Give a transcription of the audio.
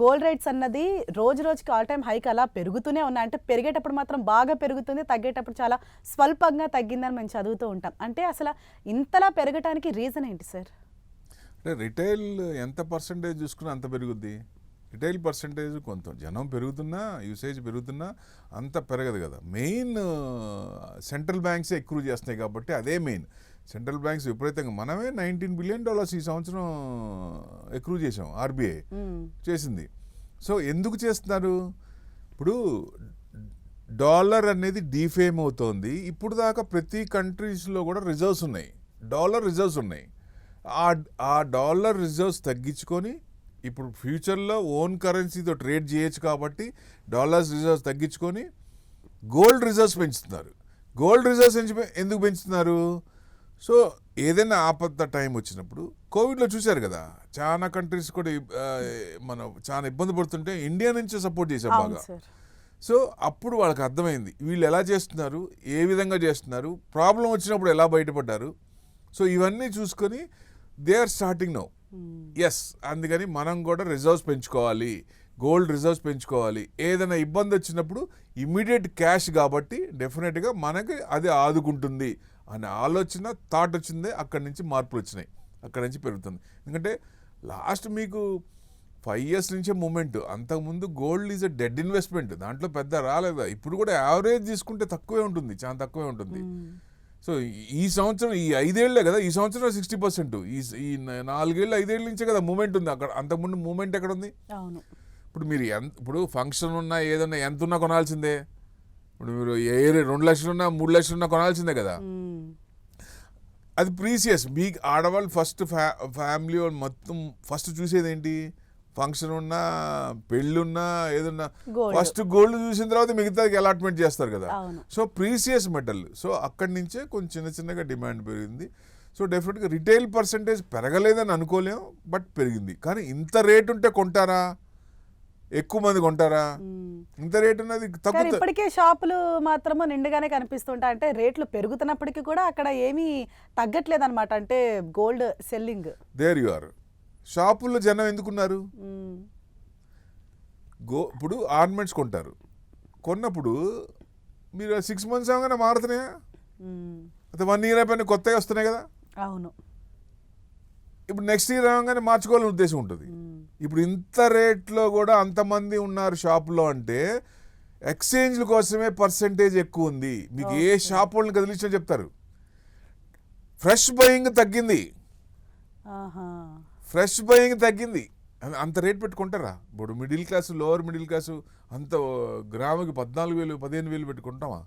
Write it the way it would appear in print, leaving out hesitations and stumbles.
Gold rates అన్నది రోజు రోజుకి ఆల్ టైమ్ హైక్ అలా పెరుగుతూనే ఉన్నాయి. అంటే పెరిగేటప్పుడు మాత్రం బాగా పెరుగుతుంది, తగ్గేటప్పుడు చాలా స్వల్పంగా తగ్గిందని మేము చదువుతూ ఉంటాం. అంటే అసలు ఇంతలా పెరగటానికి రీజన్ ఏంటి సార్? అంటే రిటైల్ ఎంత పర్సంటేజ్ చూసుకున్నా అంత పెరుగుద్ది. రిటైల్ పర్సంటేజ్ కొంత జనం పెరుగుతున్నా, యూసేజ్ పెరుగుతున్నా అంత పెరగదు కదా. మెయిన్ సెంట్రల్ బ్యాంక్సే ఎక్కువ చేస్తున్నాయి కాబట్టి అదే మెయిన్. సెంట్రల్ బ్యాంక్స్ విపరీతంగా మనమే $19 బిలియన్ ఈ సంవత్సరం ఎక్కువ చేసాం, ఆర్బీఐ చేసింది. సో ఎందుకు చేస్తున్నారు? ఇప్పుడు డాలర్ అనేది డీఫేమ్ అవుతోంది. ఇప్పుడు దాకా ప్రతి కంట్రీస్లో కూడా రిజర్వ్స్ ఉన్నాయి, డాలర్ రిజర్వ్స్ ఉన్నాయి. ఆ డాలర్ రిజర్వ్స్ తగ్గించుకొని ఇప్పుడు ఫ్యూచర్లో ఓన్ కరెన్సీతో ట్రేడ్ చేయొచ్చు కాబట్టి డాలర్స్ రిజర్వ్స్ తగ్గించుకొని గోల్డ్ రిజర్వ్స్ పెంచుతున్నారు. గోల్డ్ రిజర్వ్స్ ఎందుకు పెంచుతున్నారు? సో ఏదైనా ఆపద టైం వచ్చినప్పుడు కోవిడ్లో చూశారు కదా, చాలా కంట్రీస్ కూడా మనం చాలా ఇబ్బంది పడుతుంటే ఇండియా నుంచే సపోర్ట్ చేశాం బాగా. సో అప్పుడు వాళ్ళకి అర్థమైంది వీళ్ళు ఎలా చేస్తున్నారు, ఏ విధంగా చేస్తున్నారు, ప్రాబ్లం వచ్చినప్పుడు ఎలా బయటపడ్డారు. సో ఇవన్నీ చూసుకొని they are starting now. Yes, అందుకని మనం కూడా రిజర్వ్స్ పెంచుకోవాలి, గోల్డ్ రిజర్వ్స్ పెంచుకోవాలి. ఏదైనా ఇబ్బంది వచ్చినప్పుడు ఇమ్మీడియట్ క్యాష్ కాబట్టి డెఫినెట్గా మనకి అది ఆదుకుంటుంది అనే ఆలోచన థాట్ వచ్చిందే. అక్కడి నుంచి మార్పులు వచ్చినాయి, అక్కడి నుంచి పెరుగుతుంది. ఎందుకంటే లాస్ట్ మీకు 5 years నుంచే మూమెంట్. అంతకుముందు gold is a dead investment, దాంట్లో పెద్ద రాలేదా. ఇప్పుడు కూడా యావరేజ్ తీసుకుంటే తక్కువే ఉంటుంది, చాలా తక్కువే ఉంటుంది. సో ఈ సంవత్సరం ఈ 5 ఏళ్లే కదా, ఈ సంవత్సరం 60%, ఈ 4 ఏళ్ళు 5 ఏళ్ళ నుంచే కదా మూమెంట్ ఉంది. అక్కడ అంతకుముందు మూమెంట్ ఎక్కడ ఉంది? ఇప్పుడు మీరు ఇప్పుడు ఫంక్షన్ ఉన్నా ఏదన్నా ఎంత ఉన్నా కొనాల్సిందే. ఇప్పుడు మీరు 2 లక్షలున్నా 3 లక్షలున్నా కొనాల్సిందే కదా. అది ప్రీసియస్. మీ ఆడవాళ్ళు ఫస్ట్ ఫ్యామిలీ వాళ్ళు మొత్తం ఫస్ట్ చూసేది ఏంటి? ఫంక్షన్ ఉన్నా, పెళ్ళున్నా, ఏదన్నా ఫస్ట్ గోల్డ్ చూసిన తర్వాత మిగతాకి అలాట్మెంట్ చేస్తారు కదా. So precious metal. సో అక్కడి నుంచే కొంచెం చిన్నగా డిమాండ్ పెరిగింది. సో డెఫినెట్గా రిటైల్ పర్సంటేజ్ పెరగలేదని అనుకోలేం, బట్ పెరిగింది. కానీ ఇంత రేట్ ఉంటే కొంటారా? ఎక్కువ మంది కొంటారా? ఇంత రేట్ ఉన్నది తక్కువ. ఇప్పటికే షాపులు మాత్రము నిండుగానే కనిపిస్తుంటాయి. అంటే రేట్లు పెరుగుతున్నప్పటికీ కూడా అక్కడ ఏమీ తగ్గట్లేదు అనమాట. అంటే gold selling. There you are. షాపుల్లో జనం ఎందుకున్నారు? ఇప్పుడు ఆర్నమెంట్స్ కొంటారు. కొన్నప్పుడు మీరు 6 months అవగానే మారుతున్నాయా? అయితే 1 year అయిపోయిన కొత్తగా వస్తున్నాయి కదా. అవును. ఇప్పుడు నెక్స్ట్ ఇయర్ అవగానే మార్చుకోవాలని ఉద్దేశం ఉంటుంది. ఇప్పుడు ఇంత రేట్లో కూడా అంతమంది ఉన్నారు షాపులో అంటే ఎక్స్చేంజ్ల కోసమే పర్సంటేజ్ ఎక్కువ ఉంది. మీకు ఏ షాప్ వాళ్ళని కదిలించినా చెప్తారు. ఫ్రెష్ బయింగ్ తగ్గింది, ఫ్రెష్ బయింగ్ తగ్గింది. అంత రేట్ పెట్టుకుంటారా? ఇప్పుడు middle class, lower middle class అంత గ్రాముకి 14,000 15,000 పెట్టుకుంటామా?